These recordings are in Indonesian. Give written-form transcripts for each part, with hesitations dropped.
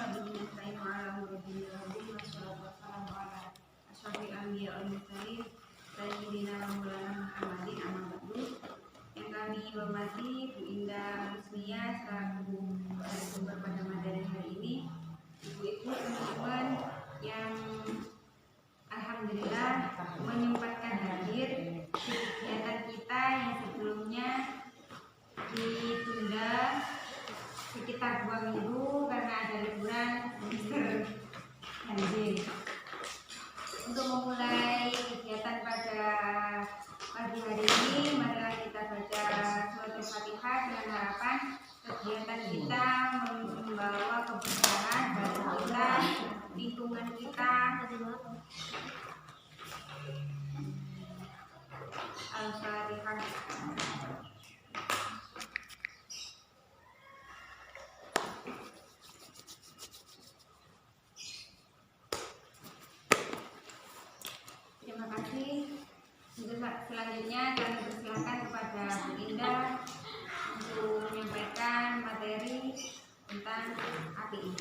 wa bihi nasta'in wa ala umuri wa salatu wassalamu ala asyrofil anbiya wal mursalin sayyidina wa maulana Muhammadin amma ba'du. Yang kami hormati Bu Indah Rusmiyah selaku narasumber pada materi hari ini, ibu-ibu, teman-teman yang alhamdulillah menyempatkan hadir di kegiatan kita yang sebelumnya ditunda sekitar 2 minggu karena ada liburan semester ganjil. Untuk memulai kegiatan pada pagi hari ini, marilah kita baca surat Al-Fatihah dengan harapan kegiatan kita membawa keberkahan bagi kita, lingkungan kita. Al-Fatihah. Terima kasih. Untuk selanjutnya kami persilakan kepada Bu Indah untuk menyampaikan materi tentang API.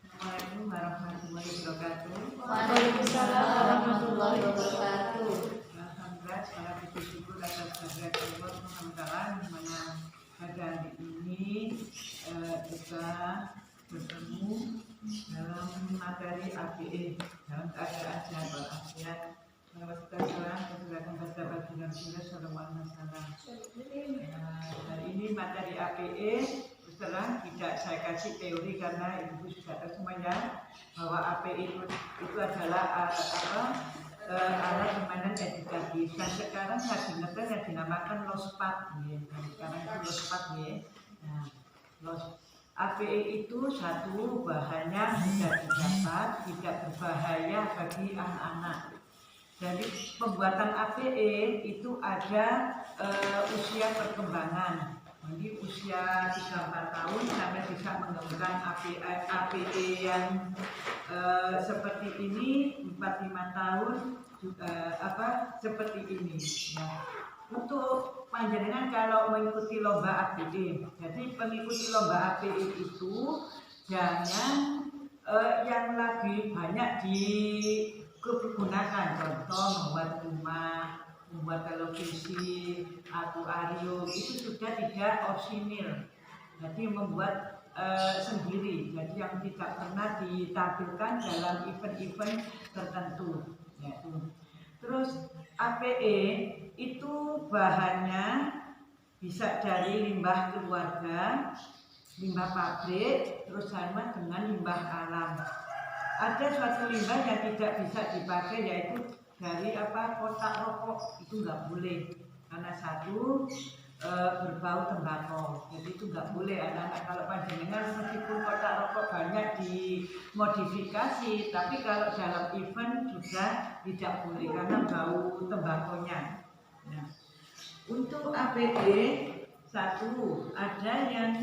Assalamualaikum warahmatullahi wabarakatuh. Waalaikumsalam warahmatullahi wabarakatuh. Alhamdulillah, segala puji syukur atas kehadirat Allah Subhanahu di mana pada hari ini kita bertemu dalam materi APE dalam keadaan sehat walafiat. Kita sekarang kesulitan pada baginda Rasulullah Sallallahu Alaihi Wasallam. Hari ini materi APE terang tidak saya kasih teori karena ibu sudah tahu semuanya bahwa APE itu adalah alat permainan edukatif. Dan sekarang saya dengar yang dinamakan lospat, sekarang itu lospat ya. Nah, APE itu satu bahannya mudah didapat, tidak berbahaya bagi anak-anak. Jadi pembuatan APE itu ada usia perkembangan. Jadi usia 3-4 tahun sampai bisa mengembangkan APE yang seperti ini, 4-5 tahun juga seperti ini. Nah, untuk panjenengan kalau mengikuti lomba APE, jadi mengikuti lomba APE itu jangan yang lagi banyak digunakan, contoh membuat rumah, membuat televisi, akuarium, itu sudah tidak orisinil. Jadi membuat sendiri, jadi yang tidak pernah ditampilkan dalam event-event tertentu. Terus APE itu bahannya bisa dari limbah keluarga, limbah pabrik, terus sama dengan limbah alam. Ada suatu limbah yang tidak bisa dipakai, yaitu dari kotak rokok, itu nggak boleh karena satu berbau tembakau, jadi itu nggak boleh. Anak-anak kalau panjenengan meskipun kotak rokok banyak dimodifikasi, tapi kalau dalam event juga tidak boleh karena bau tembakonya. Nah, untuk APE satu ada yang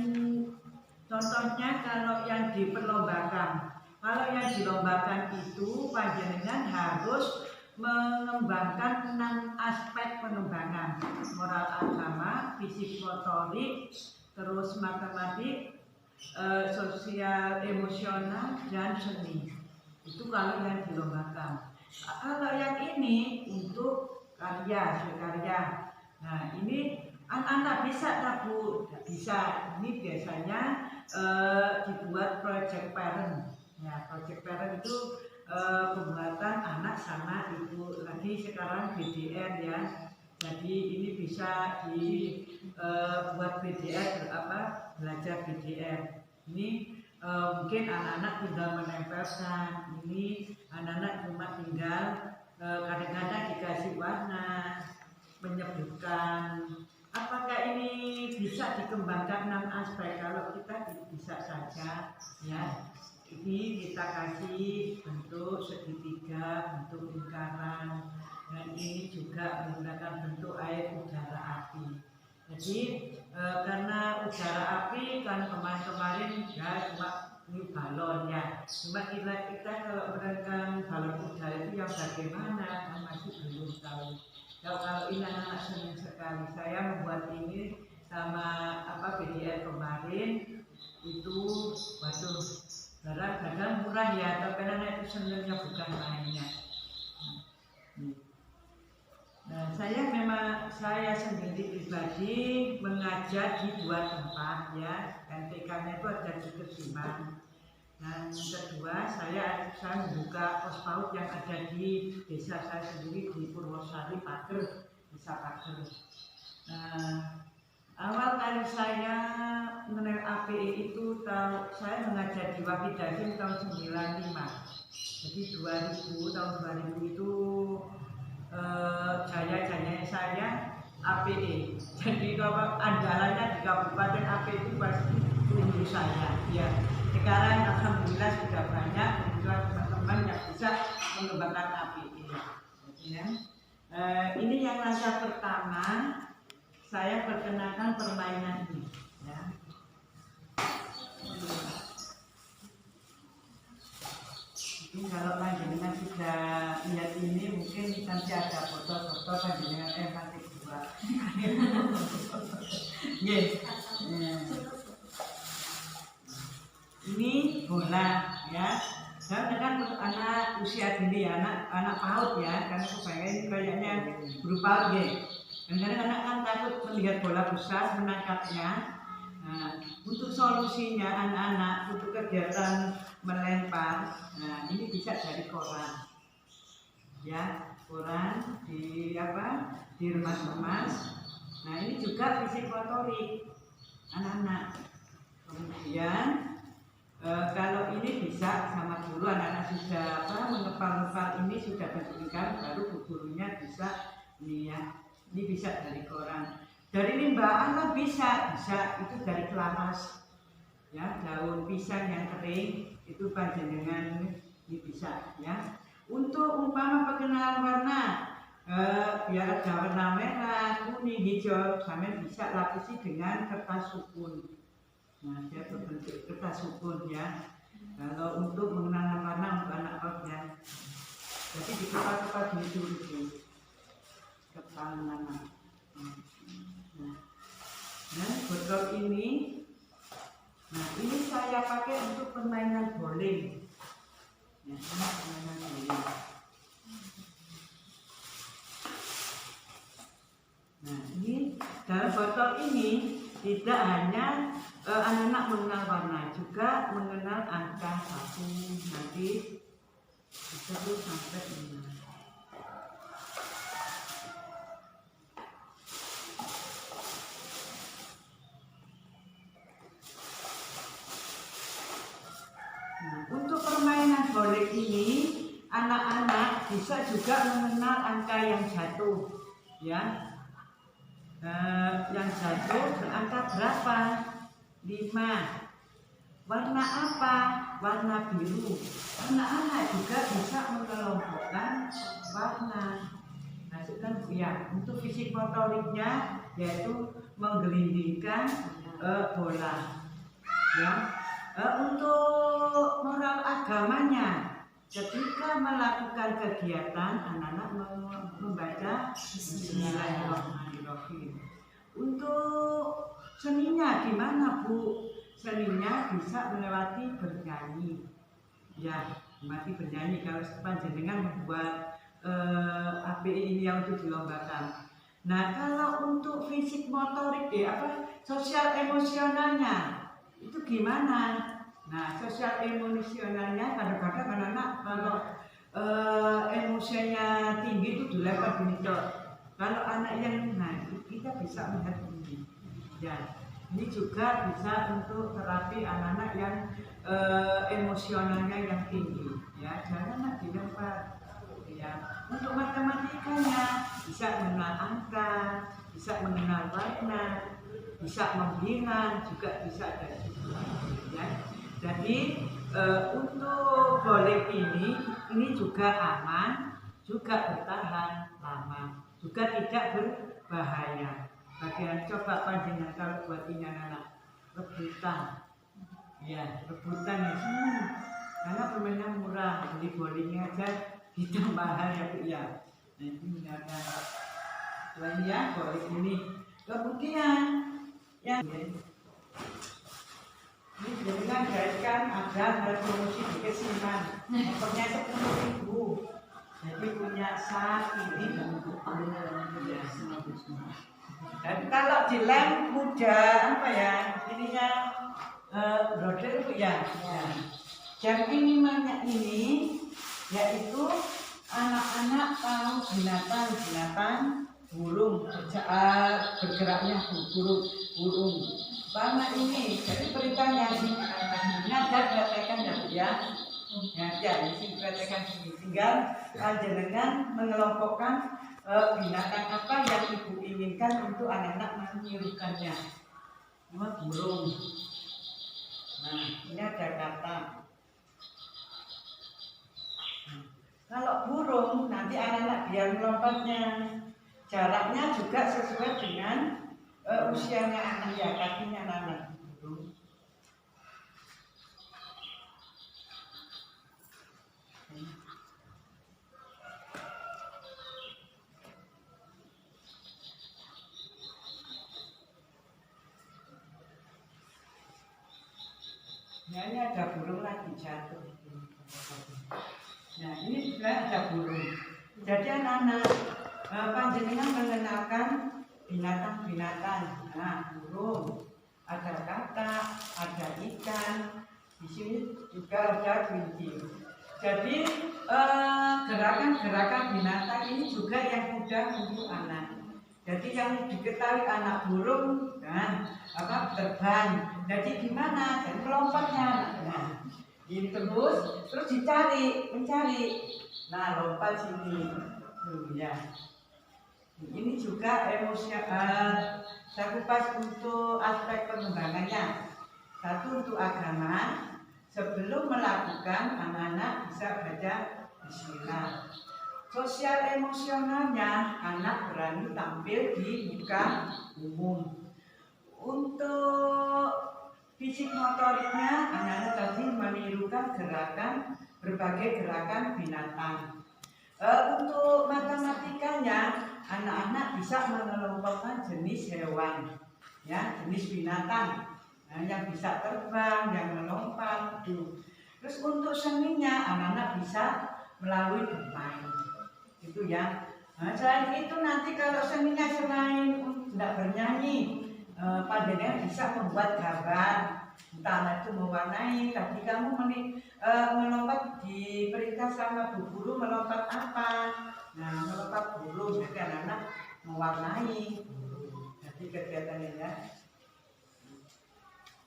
contohnya kalau yang diperlombakan. Kalau yang dilombakan itu panjenengan harus mengembangkan 6 aspek pengembangan: moral agama, fisik motorik, terus matematik, sosial emosional, dan seni. Itu kalau yang dilombakan. Kalau yang ini untuk karya. Nah, ini anak-anak bisa tak Bu? Tidak bisa. Ini biasanya dibuat project parent. Ya, project parent itu pembuatan anak sama ibu. Lagi sekarang BDR ya. Jadi ini bisa dibuat BDR, belajar BDR. Ini mungkin anak-anak tinggal menempelkan. Ini anak-anak cuma tinggal kadang-kadang dikasih warna, menyebutkan. Apakah ini bisa dikembangkan 6 aspek? Kalau kita bisa saja ya. Ini kita kasih bentuk segitiga, bentuk lingkaran, dan ini juga menggunakan bentuk air, udara, api. Jadi karena udara api kan kemarin ya cuma ini balon ya. Cuma kita kalau menekan balon udara itu yang bagaimana kan masih belum tahu. Kalau ini anak-anak senang sekali. Saya membuat ini sama BDR kemarin. itu waduh kadang murah ya, tapi karena itu senangnya bukan mainnya. Nah, saya sendiri pribadi mengajar di 2 tempat ya, dan TK-nya itu ada di Kediman. Dan kedua, saya membuka pos PAUD yang ada di desa saya sendiri di Purwosari, Pager, desa Pager. Nah, awal kali saya mengenal APE itu saya mengajar di Wahidasim tahun 95. Jadi tahun 2000 itu jaya-jayanya saya APE. Jadi kalau andalannya di Kabupaten APE itu pasti guru saya. Ya, sekarang alhamdulillah sudah banyak teman-teman yang bisa mengembangkan APE. Ya. Ini yang langkah pertama. Saya perkenalkan permainan ini. Ya. Ini kalau panjenengan sudah lihat ini, mungkin nanti ada foto-foto panjenengan nanti buat. Yes. Ini bola ya. Dan kan anak usia dini ya, anak PAUD ya, karena kebanyakan kayaknya guru PAUD ya. Kadang-kadang anak kan takut melihat bola besar, menangkapnya. Nah, untuk solusinya anak-anak untuk kegiatan melempar, nah ini bisa dari koran, ya koran di remas-remas. Nah ini juga fisik motorik anak-anak. Kemudian kalau ini bisa sama guru, anak-anak sudah mengepal-ngepal ini sudah bertingkat, baru gurunya bisa ini ya. Ini bisa dari koran, dari limbah anak bisa itu dari kelamas, ya daun pisang yang kering itu panjenengan ini bisa ya. Untuk umpama perkenalan warna, biar ada warna merah, kuning, hijau, sama bisa lapisi dengan kertas sukun. Nah dia berbentuk kertas sukun ya. Kalau untuk mengenalkan warna untuk anak ya, jadi di kepala itu. Kepala anak. Nah, botol ini, nah ini saya pakai untuk permainan bowling. Ya, ini permainan bowling. Nah, ini dalam botol ini tidak hanya anak-anak mengenal warna, juga mengenal angka 1 nanti 10 sampai 5. Untuk permainan bowling ini, anak-anak bisa juga mengenal angka yang jatuh, ya. Yang jatuh angka berapa? 5. Warna apa? Warna biru. Anak-anak juga bisa mengelompokkan warna. Nah, sekarang ya, untuk fisik motoriknya yaitu menggelindingkan bola, ya. Untuk moral agamanya, ketika melakukan kegiatan anak-anak membaca Bismillahirrahmanirrahim. Untuk seninya gimana Bu? Seninya bisa melewati bernyanyi, ya melewati bernyanyi. Kalau panjenengan membuat APE ini yang untuk dilombakan. Nah kalau untuk fisik motorik sosial emosionalnya itu gimana? Nah, sosial emosionalnya kadang-kadang anak-anak kalau emosinya tinggi itu dilempar gini dok. Kalau anak yang kita bisa melihat ini. Ya, ini juga bisa untuk terapi anak-anak yang emosionalnya yang tinggi. Ya, jangan anak dilempar. Ya, untuk matematikanya bisa mengenal angka, bisa mengenal warna, bisa membilang, juga bisa dari situ. Ya. Jadi untuk bowling ini juga aman, juga bertahan lama, juga tidak berbahaya. Bagian coba panjenengan kalau buat ini anak rebutan, ya rebutan ya senang, karena permainan murah, beli bowlingnya aja kita mahal ya Bu ya. Nah ini ada selain ya bowling ini, kemudian yang dengan gajikan ada promosi di kesiman motornya 10.000, jadi punya sak ini dan dan kalau dilem mudah apa ya ininya brodel Bu ya. Jam minimalnya ini yaitu anak-anak tahu binatang burung bergeraknya burung sama ini. Jadi beritanya ini ada praktekan ya Bu ya. Ya ini praktekan sini. Tinggal panjenengan mengelompokkan binatang apa yang ibu inginkan untuk anak-anak menirukannya. Cuma burung. Nah ini ada kata. Kalau burung nanti anak-anak biar melompatnya. Jaraknya juga sesuai dengan usianya anak ya, kakinya anak. Nah ini ada burung lagi jatuh. Nah ini juga ada burung. Jadi anak-anak panjenengan mengenalkan binatang-binatang. Nah burung, ada katak, ada ikan. Di sini juga ada kelinci. Jadi gerakan-gerakan binatang ini juga yang mudah untuk anak. Jadi yang diketahui anak burung kan terbang. Jadi gimana? Jadi melompatnya. Nah, ini terus mencari. Nah, lompat sini. Ya. Ini juga saya kupas untuk aspek pengembangannya. Satu untuk agama. Sebelum melakukan anak-anak bisa baca bismillah. Sosial emosionalnya anak berani tampil di muka umum. Untuk fisik motoriknya anak-anak tadi menirukan berbagai gerakan binatang. Untuk matematikanya anak-anak bisa mengelompokkan jenis hewan, ya jenis binatang. Yang bisa terbang, yang melompat. Terus untuk seninya anak-anak bisa melalui bermain. Itu ya. Nah, selain itu nanti kalau seninya selain tidak bernyanyi, panjenengan bisa membuat gambar. Entah itu mewarnai. Tadi kamu melompat diperintah sama bu guru melompat apa? Nah, melompat burung. Jadi anak-anak mewarnai. Jadi kegiatannya ya.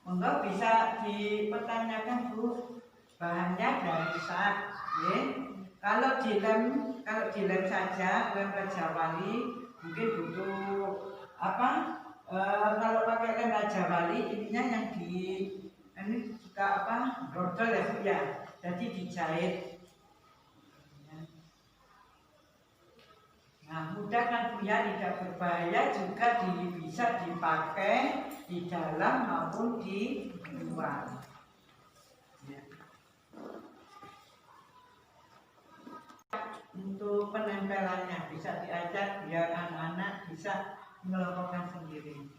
Monggo bisa dipertanyakan Bu, bahannya dari sak, ya. Kalau dilem saja, lem Raja Wali mungkin butuh apa? Kalau pakai lem Raja Wali ininya yang ini juga apa? Brodol ya Bu ya. Jadi dijahit. Nah, mudah kan Bu ya, tidak berbahaya, juga bisa dipakai di dalam maupun di luar. Ya. Untuk penempelannya bisa diajak biar anak-anak bisa mengelompokkan sendiri.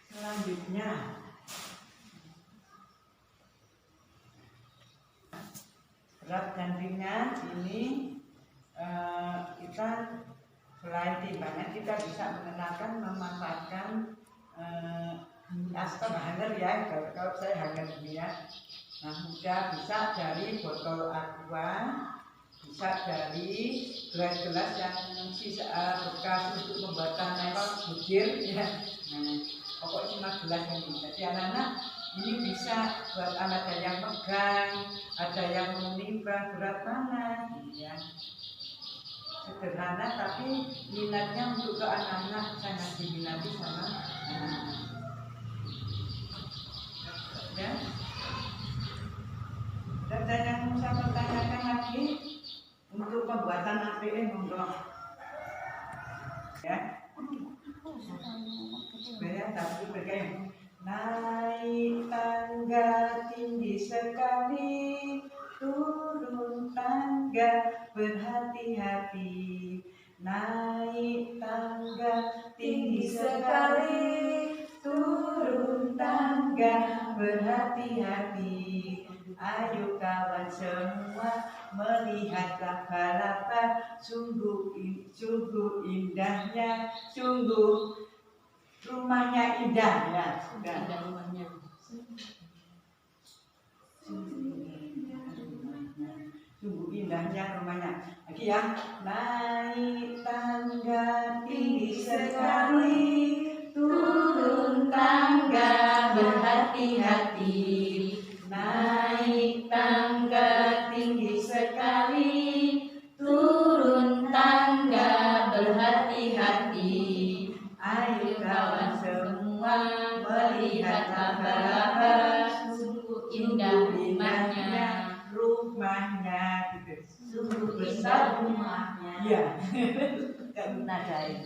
Selanjutnya berat gantinya ini kita selain timbangan kita bisa mengenalkan memanfaatkan aspek hanger ya. Kalau saya hanger ini ya. Nah mudah bisa dari botol aqua, bisa dari gelas-gelas yang sisa bekas untuk pembuatan melon bujir ya. Nah, pokoknya cuma gelas ini. Jadi anak-anak ini bisa buat anak yang pegang, ada yang menimbang berat mana, ya. Sederhana tapi minatnya untuk ke anak-anak sangat diminati sama anak-anak. Ya. Dan saya yang saya pertanyakan lagi untuk pembuatan APM monggo. Ya. Supaya tapi bagaimana? Naik tangga tinggi sekali, turun tangga berhati-hati, naik tangga tinggi sekali, turun tangga berhati-hati. Ayo kawan semua melihat laba-laba, sungguh indahnya, sungguh rumahnya indah ya. Indah rumahnya. Sungguh indahnya rumahnya. Lagi ya, naik tangga tinggi sekali, turun tangga berhati-hati. Naik tangga tinggi sekali, Turun tangga berhati-hati. ayo kawan semua melihat laba-laba, Sungguh indah rumahnya. rumahnya gitu. Sungguh indah rumahnya. Iya. Kan nadai.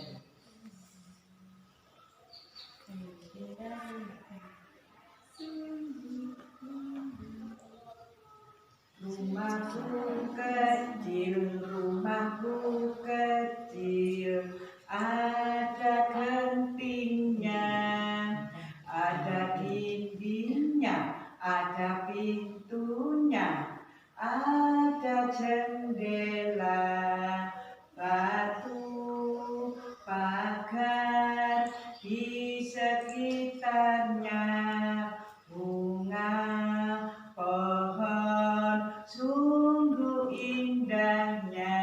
Rumahku kecil, rumahku kecil, ada gentingnya, ada dindingnya, ada pintunya, ada jendela, batu, pagar, di sekitarnya bunga, pohon, sungguh indahnya.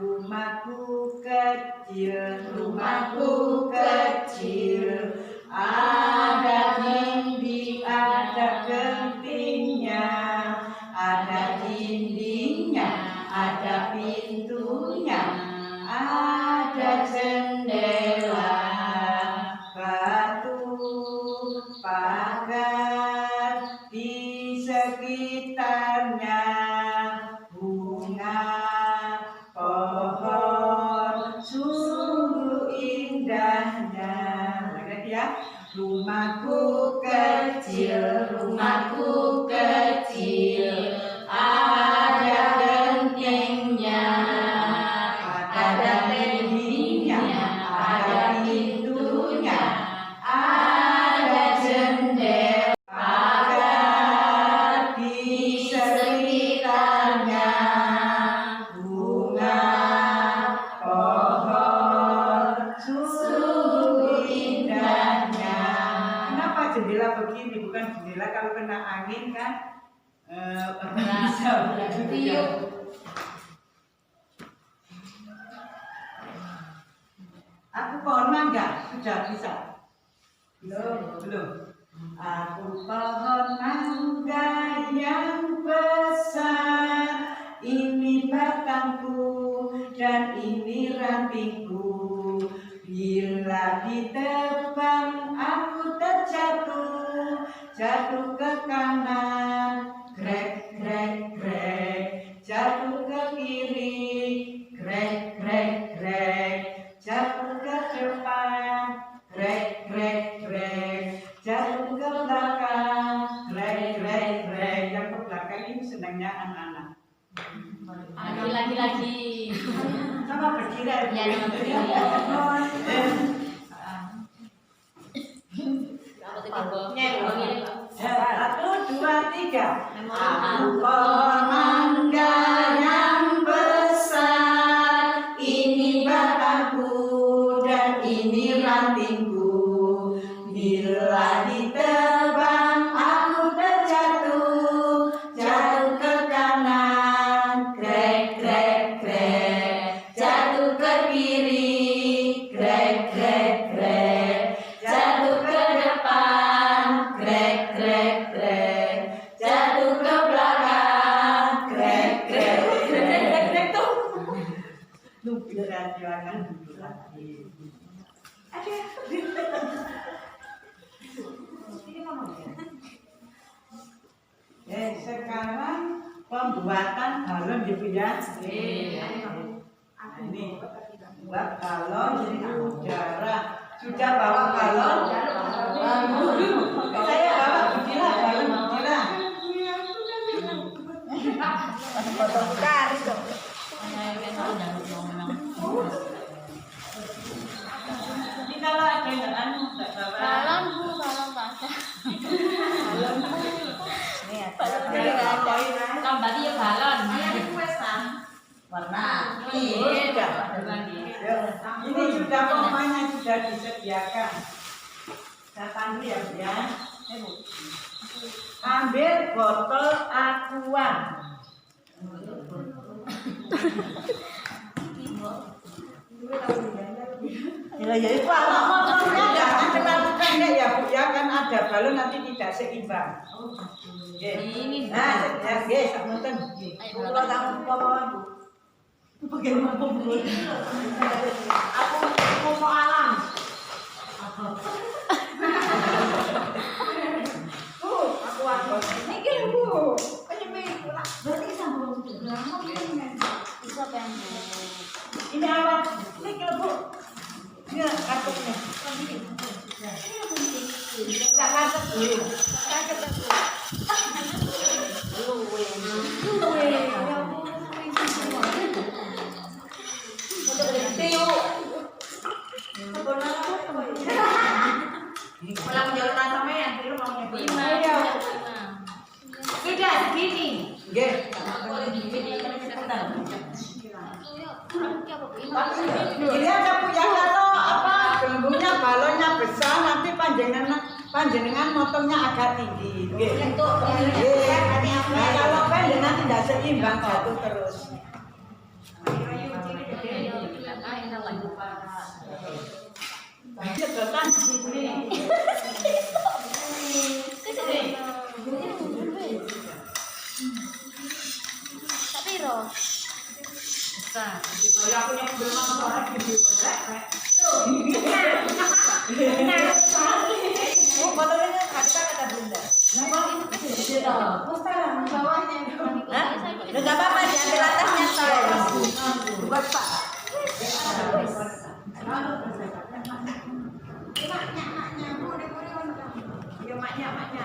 Rumahku kecil, rumahku kecil, ada dinding, ada gentingnya, ada dindingnya, ada pintunya, ada jendela, batu, pagar, di sekitarnya bunga, pohon, sungguh indahnya. Lagi ya. Rumahku kecil, rumahku kecil, ada gentingnya, ada dindingnya, ada pintunya, ada jendela, pagar, di sekitarnya bunga, pohon, sungguh indahnya. Kenapa jendela begini? Bukan jendela kalau kena angin kan bisa Tiup. Aku pohon mangga sudah bisa. Belum. Aku pohon mangga yang besar, ini batangku dan ini rantingku. Bila ditebang aku terjatuh, jatuh ke kanan, grek grek grek, jatuh ke kiri, grek grek grek, jatuh ke depan, grek grek grek, jatuh ke belakang, grek grek grek. Yang ke belakang ini senangnya anak-anak. Lagi. Sama berdiri. Ya, sama berdiri. Satu, dua, tiga. Aku pohon mangga yang besar, ini batangku dan ini rantingku. Bila ditebang aku terjatuh, jatuh ke kanan, grek grek grek, jatuh ke kiri, grek grek grek, jatuh ke depan, grek grek grek, jatuh ke belakang, grek grek grek tuh. Lu beneran jangan dulu lagi. Ada. Sekarang pembuatan balon gitu ya. Ini buat balon udara. Sudah bawa balon? Saya bawa beginilah balon beginilah. Foto bukan itu. Ini kalau ada yang anu nggak bawa. Balon Bu, balon basah. Ini ada. Tambah dia balon. Warna. Iya. Ini sudah pomanya sudah disediakan. Saya panggil ya, Bu ya. Ambil botol aqua. Ya itu Ngomongnya jangan terlalu pendek ya Bu ya, kan ada balon nanti tidak seimbang. Ini. Nah, ya, samunten. kalau kamu bawa Bagaimana Bu? Aku mau alam. Bu, aku. Ini Bu. berarti sambung Bisa pendek. Ini apa? Ini Bu. Ini kartunya. Tak kartu dulu. pulang jalan sampean di rumah Lima. sudah segini Nggih. Ini ada Bu ya, kalau apa gelembungnya balonnya besar nanti panjenengan motongnya agak tinggi. Nggih. Nah, kalau pendek nanti tidak seimbang jatuh terus. Sedotan sini. Tapi roh. Saya punya belum orang gitu. oh botolnya kata bunda udah gak apa-apa diambil atasnya buat Pak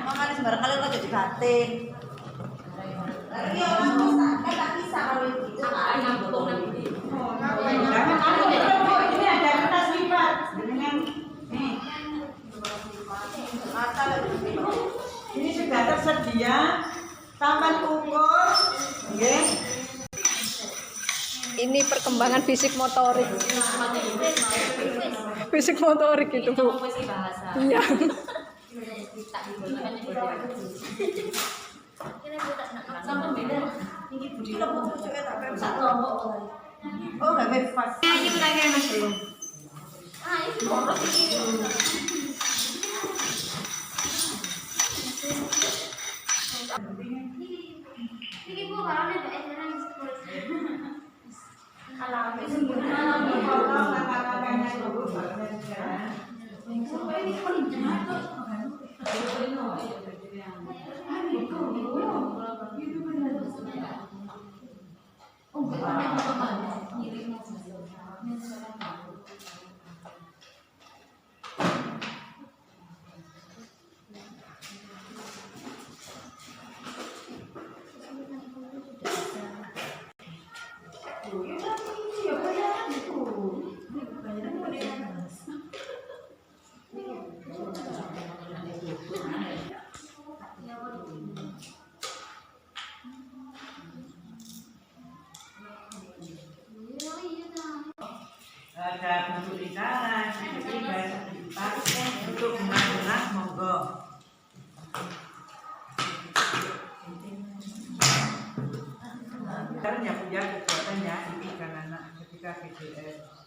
makanya sembarang kali lo jadi batin tapi orang tak bisa kalau gitu Jangan anu Bu, ini ada kertas lipat dengan nih. Ini sudah tersedia taman ukur, nggih. Ini perkembangan fisik motorik. Fisik motorik itu, Bu. Iya. oh gak bebas Ini pertanyaan Mas belum. Ini Bu, kalau ada edaran di sekolah. Ada bentuk lingkaran, segitiga, segitar, untuk bunga-bunga monggo. Sekarang ya punya kekuatan ya, ini kan anak ketika PDS.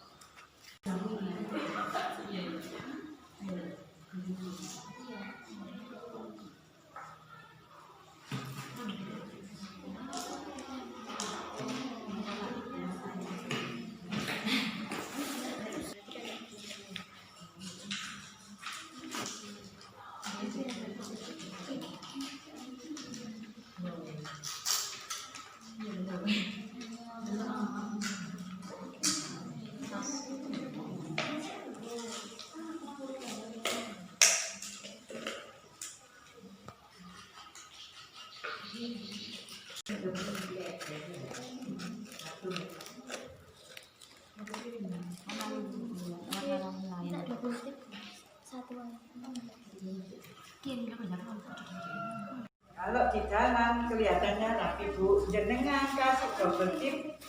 kelihatannya rapi Bu. Jenengan kasih double tip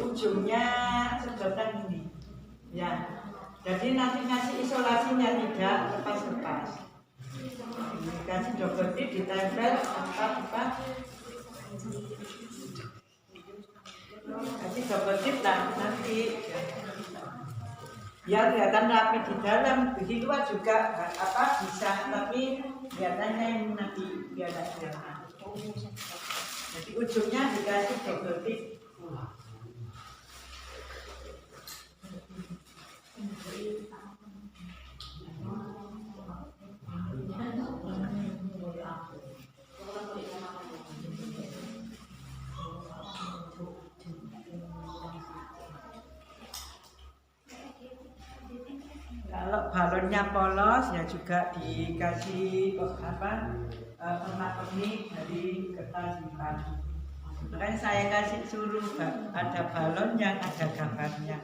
ujungnya sedotan ini. Ya. Jadi nanti ngasih isolasinya tidak lepas-lepas. Kasih double tip ditempel apa? Kasih double tip lah nanti. Ya kelihatan rapi di dalam, di luar juga bisa, tapi kelihatannya ini nanti biar kelihatan. Jadi ujungnya dikasih double tip. Kalau balonnya polos ya juga dikasih pernak-pernik dari kertas lipat. Makanya saya kasih suruh ada balon yang ada gambarnya.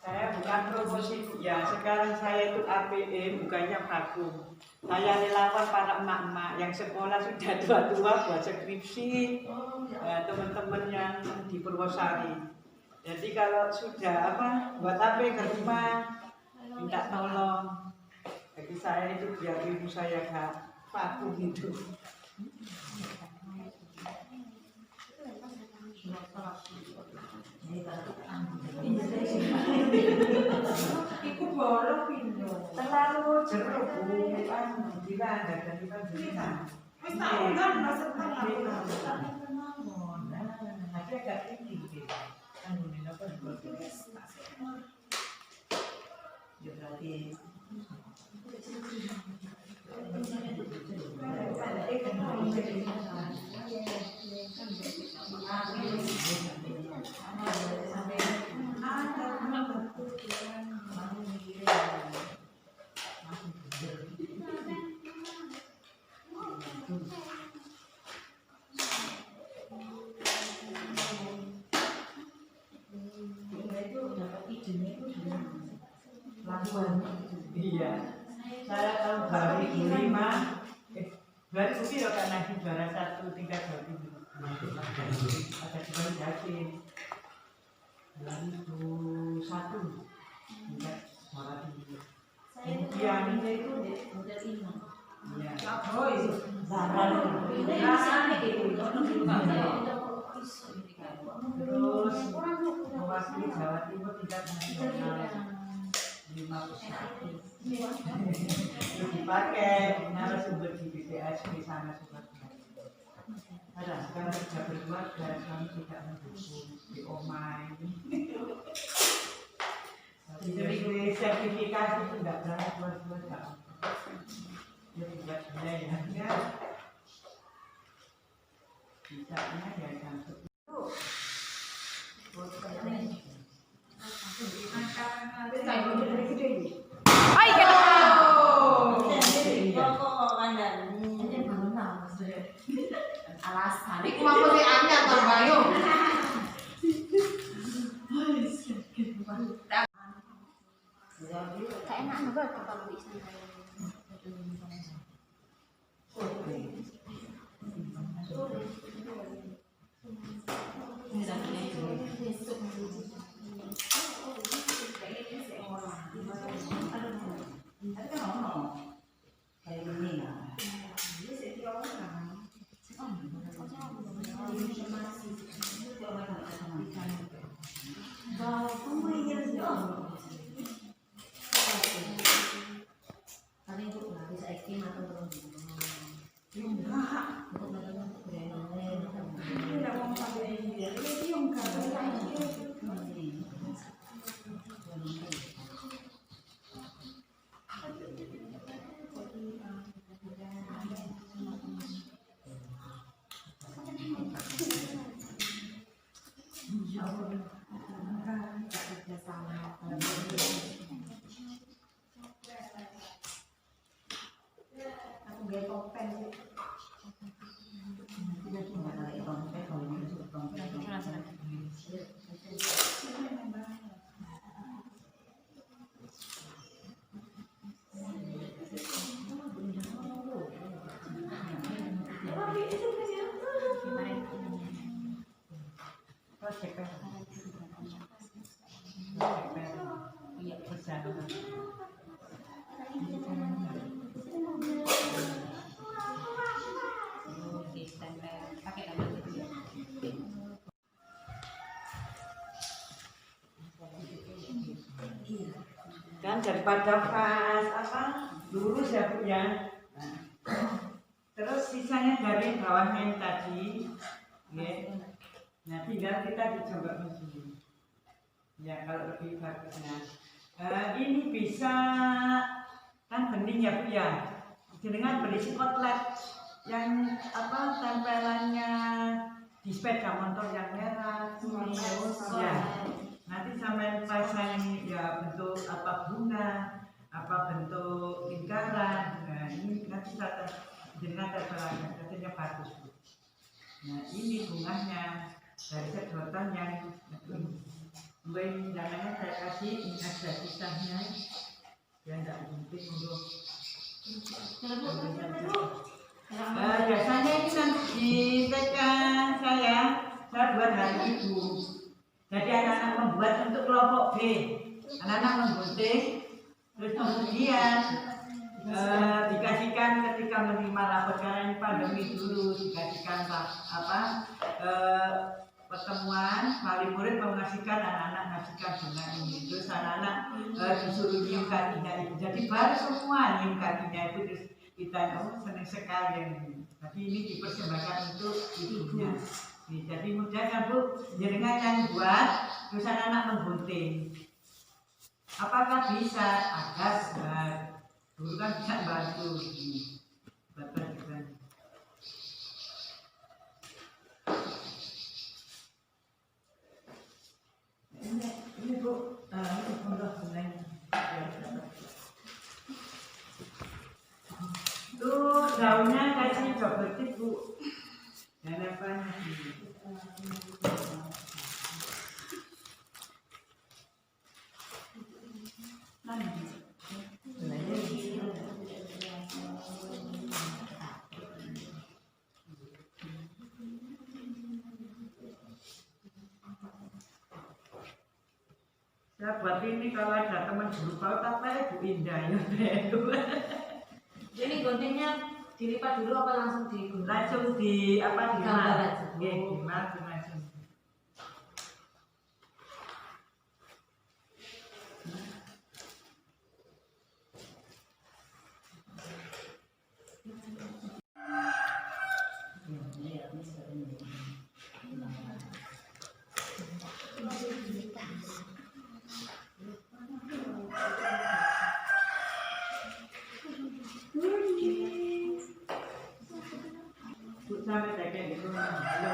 Saya bukan promosi ya, sekarang saya itu APE bukannya vakum. Saya relawan para emak-emak yang sekolah sudah tua-tua buat skripsi, teman-teman yang di Purwosari. Jadi kalau sudah buat APE ke rumah minta tolong. Jadi saya itu biar ibu saya gak vakum itu. Iku bolong pintu. Terlalu jeruk bukan gila ada dari panjenengan. Wis tahunan maksud nanti agak tinggi gitu. Ini apa ya berarti iya, saya tahun 2005 2007 ya kan naik juara 1 tingkat Jawa Timur. Ada juara Jatim 2001 tingkat Jawa Timur. Kemudian itu udah 5. Iya. Oh itu Zara. Terus mewakili Jawa Timur tingkat nasional. 5 besar itu dipakai narasumber di BPS di sana sebagainya. Ada sekarang sudah berkeluarga, kami tidak mendukung di Omai. Jadi sertifikasi itu tidak berani keluar-keluar. Jadi buat saya ya, bisanya ya sampai. Ay, alasan iku apa sih anyar to Bayu Kayak enak banget kalau bisa. Aku gak topeng sih. Tidak cuma ada topeng, kalau ini juga topeng. Iya, bersama. Kan daripada pas apa lurus ya Bu ya. Terus sisanya dari bawahnya yang tadi, ya. Nah tinggal kita dicoba di sini. Ya kalau lebih bagusnya. Ini bisa kan bening ya Bu ya. Dengan beli skotlet yang apa tempelannya di sepeda motor yang merah, kuning, ya. Nanti sampai pasang ya bentuk apa bunga, apa bentuk lingkaran. Nah ini nanti saya dengan tempelannya katanya bagus Bu. Nah ini bunganya dari sedotan yang mungkin jangannya saya kasih ini ada sisanya ya tidak penting untuk biasanya ini nanti di TK saya buat hari Ibu. Jadi anak-anak membuat untuk kelompok B, anak-anak menggunting, terus kemudian dikasihkan ketika menerima rapor karena ini pandemi dulu dikasihkan apa pertemuan wali murid mengasihkan anak-anak ngasihkan bunga ini, terus anak-anak disuruh nyium kakinya Ibu. Jadi baru semua nyium kakinya Ibu, terus kita senang sekali ini. Tapi ini dipersembahkan untuk ibunya. Jadi mudah kan Bu, jaringan yang buat, terus anak-anak menggunting. Apakah bisa? Ada. Dulu kan bisa bantu. Bapak juga. Ini Bu, ini pondok sebenarnya. Tuh daunnya kasih coba Bu. Dan apa saya buat ini kalau ada teman guru PAUD apa ya Bu Indah ya. Jadi guntingnya dilipat dulu apa langsung digunting? Langsung di apa di gambar? Nggih, langsung. Sampai kayak gitu. Halo.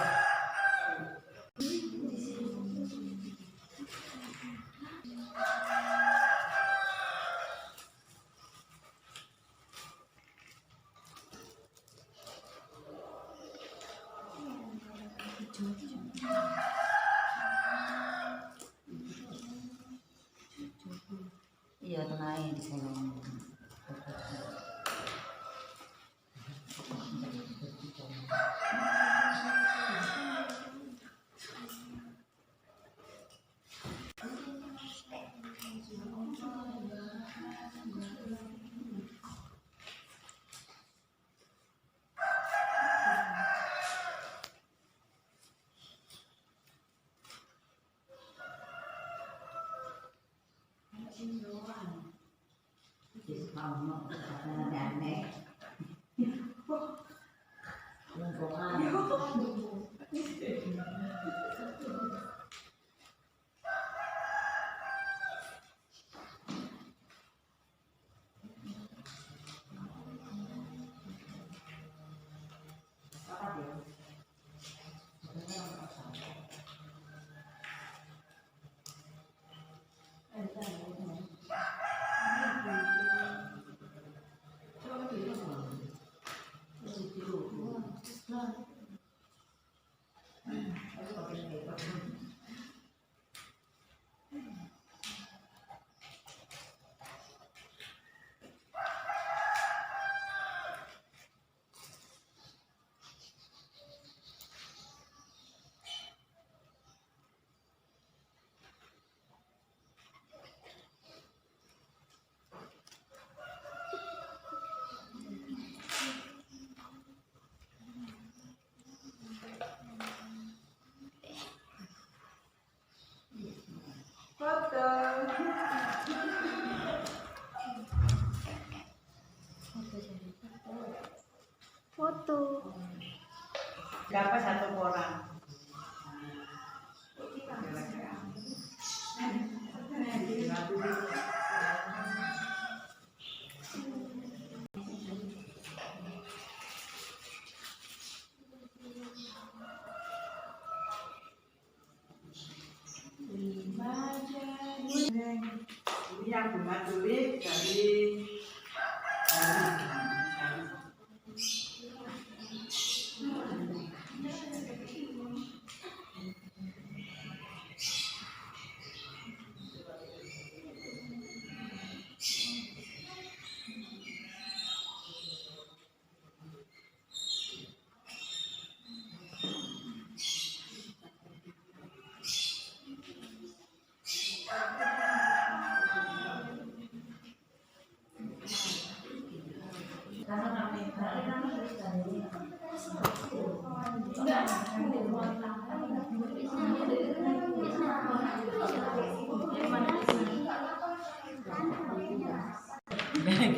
Iya, tenang di sana. Berapa satu koran? Ini yang bunga tulip dari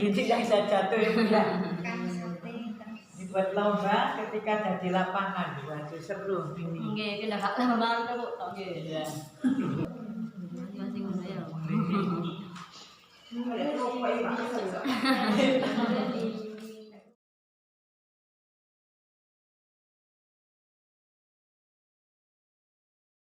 gini yang saya jatuh ya bunda. Dibuat lomba ketika ada di lapangan, waduh seru ini. Oke, kita gak lama kok. Oke. Ya. Masih ngono ya. Ini